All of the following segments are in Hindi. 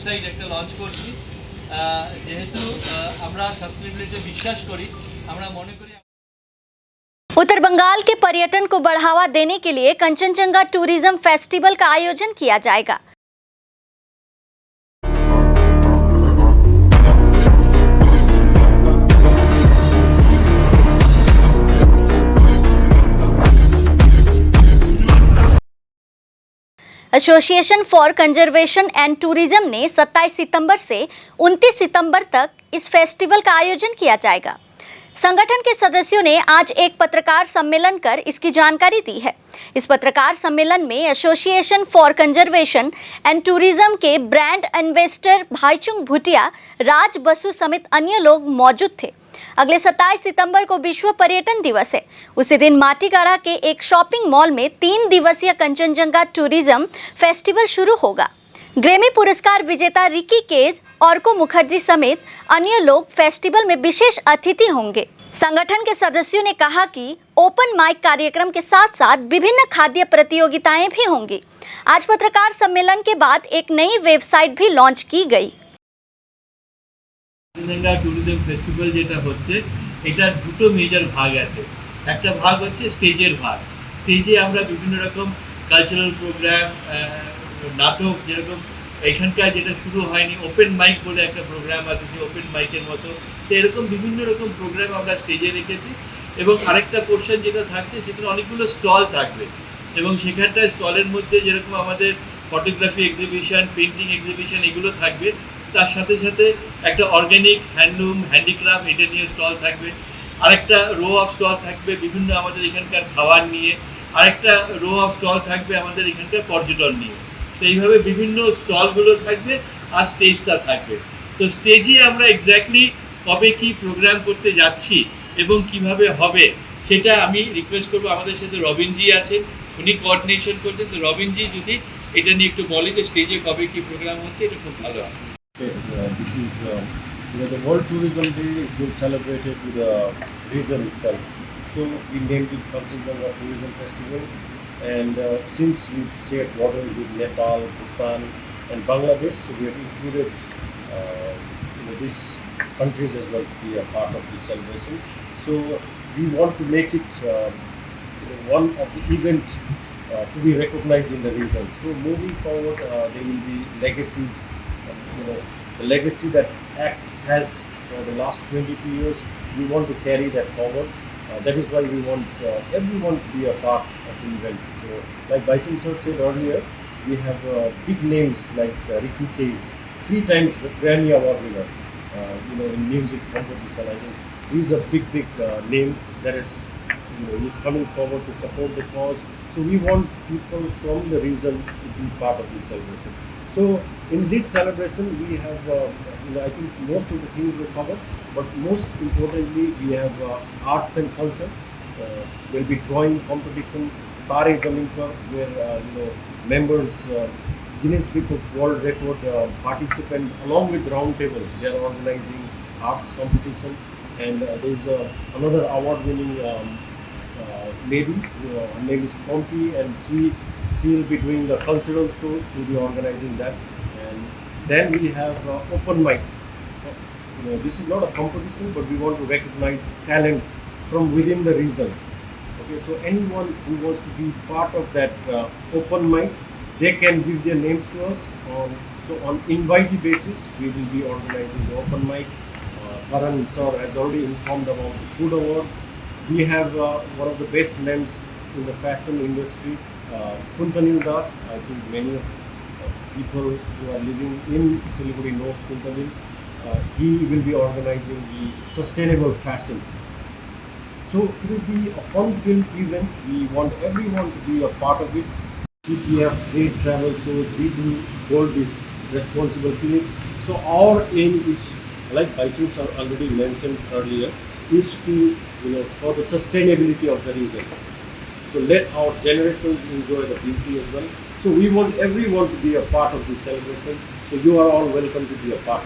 ওয়েবসাইট একটা লঞ্চ করছি। যেহেতু আমরা সাস্টেনেবিলিটি বিশ্বাস করি, আমরা মনে করি उत्तर बंगाल के पर्यटन को बढ़ावा देने के लिए कंचनजंगा टूरिज्म फेस्टिवल का आयोजन किया जाएगा। Association for conservation and tourism ने 27 सितंबर से 29 सितंबर तक इस फेस्टिवल का आयोजन किया जाएगा। संगठन के सदस्यों ने आज एक पत्रकार सम्मेलन कर इसकी जानकारी दी है। इस पत्रकार सम्मेलन में association for conservation and tourism के ब्रांड एम्बेसडर भाईचुंग भूटिया, राज बसु समेत अन्य लोग मौजूद थे। अगले 27 सितंबर को विश्व पर्यटन दिवस है। उसी दिन माटीगाड़ा के एक शॉपिंग मॉल में 3 दिवसीय कंचनजंगा टूरिज्म फेस्टिवल शुरू होगा। ग्रैमी पुरस्कार विजेता रिकी केज, ऑर्को मुखर्जी समेत अन्य लोग फेस्टिवल में विशेष अतिथि होंगे। संगठन के सदस्यों ने कहा कि ओपन माइक कार्यक्रम के साथ साथ विभिन्न खाद्य प्रतियोगिताएं भी होंगी। आज पत्रकार सम्मेलन के बाद एक नई वेबसाइट भी लॉन्च की गई। कंचनजंगा टूरिज्म फेस्टिवल যেটা হচ্ছে, এটার দুটো মেজর ভাগ আছে। একটা ভাগ হচ্ছে স্টেজের ভাগ। স্টেজে আমরা বিভিন্ন রকম কালচারাল প্রোগ্রাম, নাটক, যেরকম এখানকার যেটা শুরু হয়নি ওপেন মাইক বলে একটা প্রোগ্রাম আছে, সেই ওপেন মাইকের মতো, তো এরকম বিভিন্ন রকম প্রোগ্রাম আমরা স্টেজে রেখেছি। এবং আরেকটা পোর্শন যেটা থাকছে, সেখানে অনেকগুলো স্টল থাকবে এবং সেখানটায় স্টলের মধ্যে যেরকম আমাদের ফটোগ্রাফি এক্সিবিশন, পেন্টিং এক্সিবিশন এগুলো থাকবে, তার সাথে সাথে একটা অর্গ্যানিক হ্যান্ডলুম, হ্যান্ডিক্রাফট এটা নিয়ে স্টল থাকবে। আরেকটা রো অফ স্টল থাকবে বিভিন্ন আমাদের এখানকার খাবার নিয়ে। আরেকটা রো অফ স্টল থাকবে আমাদের এখানকার পর্যটন নিয়ে। তো এইভাবে বিভিন্ন স্টলগুলো থাকবে আর স্টেজটা থাকবে। তো স্টেজে আমরা এক্স্যাক্টলি কবে কি প্রোগ্রাম করতে যাচ্ছি এবং কিভাবে হবে সেটা আমি রিকোয়েস্ট করবো। আমাদের সাথে রবিনজি আছেন, উনি কোঅর্ডিনেশন করছেন। তো রবিনজি যদি এটা নিয়ে একটু বলে যে স্টেজে কবে কি প্রোগ্রাম হচ্ছে, এটা খুব ভালো হয়। This is the World Tourism Day is being celebrated with the region itself. So we named it Kanchenjunga Tourism Festival, and since we shared borders with Nepal, Bhutan, and Bangladesh, so we have included these countries as well to be a part of this celebration. So we want to make it one of the events to be recognized in the region. So moving forward, there will be legacies. The legacy that ACT has for the last 22 years, we want to carry that forward. That is why we want everyone to be a part of the event. So, like Baichung sir said earlier, we have big names like Ricky Case, 3 times Grammy Award winner, in music composition. I think he's a big name that is, he's coming forward to support the cause. So we want people from the region to be part of this celebration. So in this celebration, we have, I think most of the things were covered, but most importantly, we have arts and culture. There'll be drawing competition, Tare Zameen Par, where members, Guinness Book of World Record participant, along with Roundtable, they are organizing arts competition, and there's another award-winning lady, her name is Pompey, and she will be doing the cultural shows. She'll be organizing that. And then we have open mic. This is not a competition, but we want to recognize talents from within the region. Okay, so anyone who wants to be part of that open mic, they can give their names to us. On invitee basis, we will be organizing the open mic. Karan sir has already informed about the food awards. We have one of the best names in the fashion industry, Kuntanil Das. I think many of people who are living in Siliguri knows Kuntanil. He will be organizing the sustainable fashion. So it will be a fun-filled event. We want everyone to be a part of it. PTF, trade travel shows, we do hold these responsible clinics. So our aim is, like Baichung sir already mentioned earlier, is to, for the sustainability of the region. So let our generations enjoy the beauty as well. So we want everyone to be a part of this celebration. So you are all welcome to be a part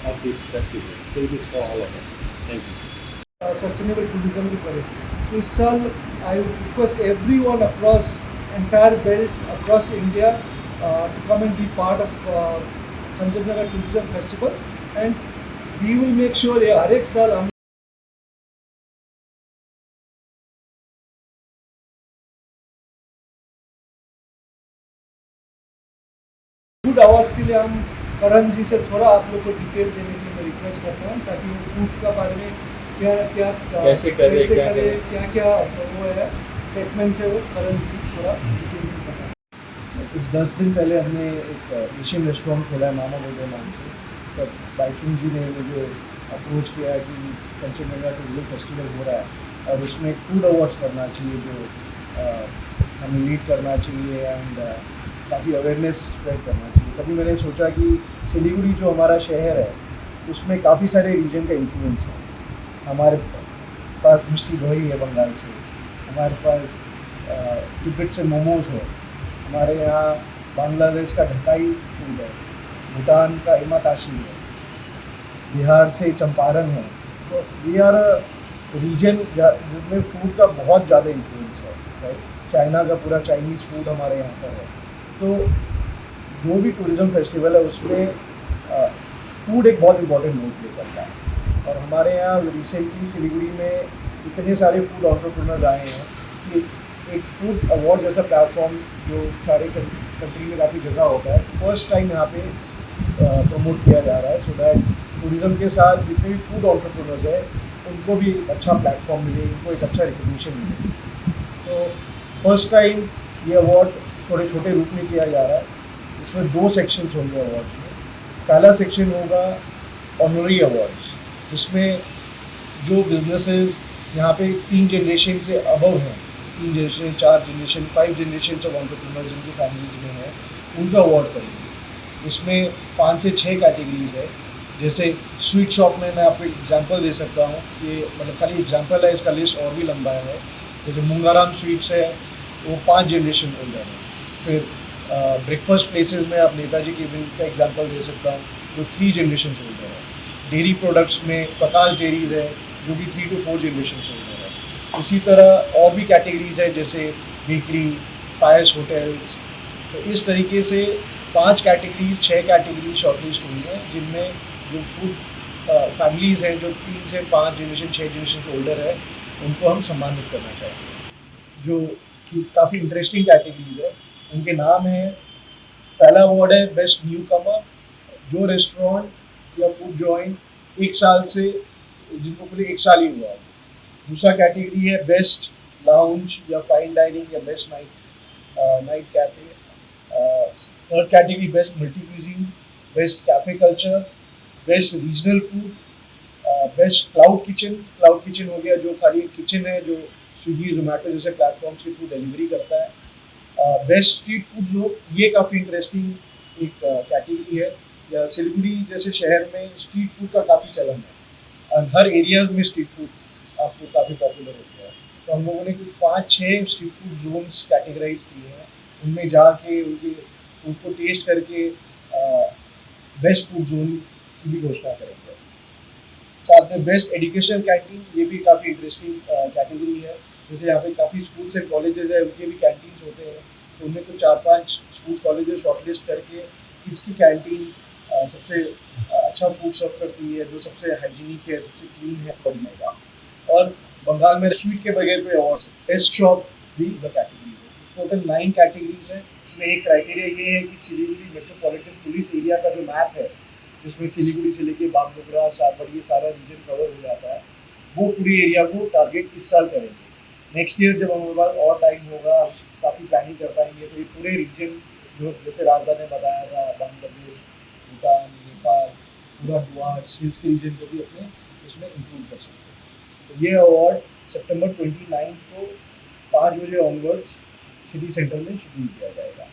of this festival. So it is for all of us. Thank you. Sustainable tourism की करें. So इस साल I would request everyone across entire belt across India to come and be part of Kanchenjunga tourism festival and we will make sure ये हर एक साल हम फूड अवार्ड्स के लिए हम करण जी से थोड़ा आप लोग को डिटेल देने के लिए मैं रिक्वेस्ट करता हूँ ताकि वो फूड का बारे में क्या क्या कैसे करे, क्या करे करे। क्या क्या वो है सेगमेंट से वो करण जी थोड़ा डिटेल में बताएं। कुछ 10 दिन पहले हमने एक एशियन रेस्टोरेंट खोला है मामा बोर्डर नाम से। तब बाइकिंग जी ने मुझे अप्रोच किया कि कंचनजंगा टूरिज्म फेस्टिवल हो रहा है और उसमें एक फूड अवार्ड्स करना चाहिए जो हमें लीड करना चाहिए एंड काफ़ी अवेयरनेस स्प्रेड करना चाहिए। तभी मैंने सोचा कि सिलीगुड़ी जो हमारा शहर है उसमें काफ़ी सारे रीजन का इन्फ्लुएंस है। हमारे पास मिष्टी दोही है बंगाल से, हमारे पास तिब्बत से मोमोज है, हमारे यहाँ बांग्लादेश का ढकाई फूड है, भूटान का इमाताशी है, बिहार से चंपारण है। तो वी आर रीजन जिसमें फूड का बहुत ज़्यादा इन्फ्लुएंस है, राइट। चाइना का पूरा चाइनीज़ फूड हमारे यहाँ पर है। तो जो भी टूरिज़्म फेस्टिवल है उसमें फूड एक बहुत इम्पोर्टेंट रोल प्ले करता है। और हमारे यहाँ रिसेंटली सिलीगुड़ी में इतने सारे फूड एंटरप्रेन्योर्स आए हैं कि एक फूड अवार्ड जैसा प्लेटफॉर्म जो सारे कंट्री में काफ़ी जगह होता है, फर्स्ट टाइम यहाँ पे प्रमोट किया जा रहा है सो दैट टूरिज़्म के साथ जितने भी फूड एंटरप्रेन्योर्स है उनको भी एक अच्छा प्लेटफॉर्म मिले, उनको एक अच्छा रिकग्निशन मिले। तो फर्स्ट टाइम ये अवार्ड थोड़े छोटे रूप में किया जा रहा है। इसमें 2 सेक्शंस होंगे अवार्ड्स में। पहला सेक्शन होगा ऑनरी अवार्ड्स, जिसमें जो बिजनेसेस यहाँ पे 3 जनरेशन से अबव हैं, 3 generation 4 generation 5 generation of entrepreneurs जिनकी फैमिलीज में हैं, उनका अवार्ड करेंगे। इसमें 5 से 6 कैटेगरीज है। जैसे स्वीट शॉप में मैं आपको एग्जांपल दे सकता हूँ, ये मतलब खाली एग्जांपल है, इसका लिस्ट और भी लंबा है। जैसे मुंगाराम स्वीट्स है, वो 5 जनरेशन होल्डर है। फिर ब्रेकफास्ट प्लेसेस में आप नेताजी केबिन का एग्जांपल दे सकता हूँ जो 3 जनरेशन होल्डर है। डेयरी प्रोडक्ट्स में प्रकाश डेयरीज है जो कि 3 to 4 जनरेशन होल्डर है। उसी तरह और भी कैटेगरीज है जैसे बेकरी, पायस होटल्स। तो इस तरीके से 5 कैटेगरीज 6 कैटेगरीज शॉर्टलिस्ट हुई हैं जिनमें जो फूड फैमिलीज़ हैं जो 3 से 5 जनरेशन 6 जनरेशन होल्डर है उनको हम सम्मानित करना चाहेंगे। जो कि काफ़ी इंटरेस्टिंग कैटेगरीज है, उनके नाम है। पहला अवार्ड है बेस्ट न्यू कमर, जो रेस्टोरेंट या फूड जॉइंट 1 साल से जिनको पूरे 1 साल ही हुआ है। दूसरा कैटेगरी है बेस्ट लाउंज या फाइन डाइनिंग या best night cafe. Third category best multi cuisine, best cafe culture, best regional food, best cloud kitchen हो गया जो खाली किचन है जो स्विगी जोमेटो जैसे प्लेटफॉर्म्स की थ्रू डिलीवरी करता है। बेस्ट स्ट्रीट फूड जो ये काफ़ी इंटरेस्टिंग एक कैटेगरी है। या सिलीगुड़ी जैसे शहर में स्ट्रीट फूड का काफ़ी चलन है और हर एरियाज में स्ट्रीट फूड आपको काफ़ी पॉपुलर होता है। तो हम लोगों ने कुछ 5-6 स्ट्रीट फूड जोन्स कैटेगराइज किए हैं, उनमें जाके उनके फूड को टेस्ट करके बेस्ट फूड जोन की भी घोषणा करेंगे। साथ में बेस्ट एजुकेशनल कैंटीन, ये भी काफ़ी इंटरेस्टिंग कैटेगरी है। जैसे यहाँ पे काफ़ी स्कूल्स एंड कॉलेजेस है, उनके भी कैंटीन्स होते हैं। तो उनमें कुछ 4-5 स्कूल कॉलेजेस शॉर्टलिस्ट करके किसकी कैंटीन सबसे अच्छा फूड सर्व करती है, जो सबसे हाइजीनिक है, सबसे क्लीन है, बढ़िएगा। और बंगाल में स्वीट के बगैर कोई अवार्ड बेस्ट शॉप भी द कैटेगरी है। टोटल 9 कैटेगरीज है। इसमें एक क्राइटेरिया ये है कि सिलीगुड़ी मेट्रोपॉलिटन पुलिस एरिया का जो मैप है जिसमें सिलीगुड़ी से लेके बागडोगरा सागवाड़ी ये सारा रीजन कवर हो जाता है, वो पूरी एरिया को टारगेट इस साल करेंगे। नेक्स्ट ईयर जब हमारे पास और टाइम होगा, काफ़ी प्लानिंग कर पाएंगे, तो ये पूरे रीजन जो जैसे राजदा ने बताया था, बांग्लादेश, भूटान, नेपाल, पूरा डुआर्स हिल्स के रीजन को भी अपने इसमें इंक्लूड कर सकते हैं। तो ये अवार्ड सितंबर 29 को 5 बजे ऑनवर्ड्स सिटी सेंटर में शेड्यूल किया जाएगा।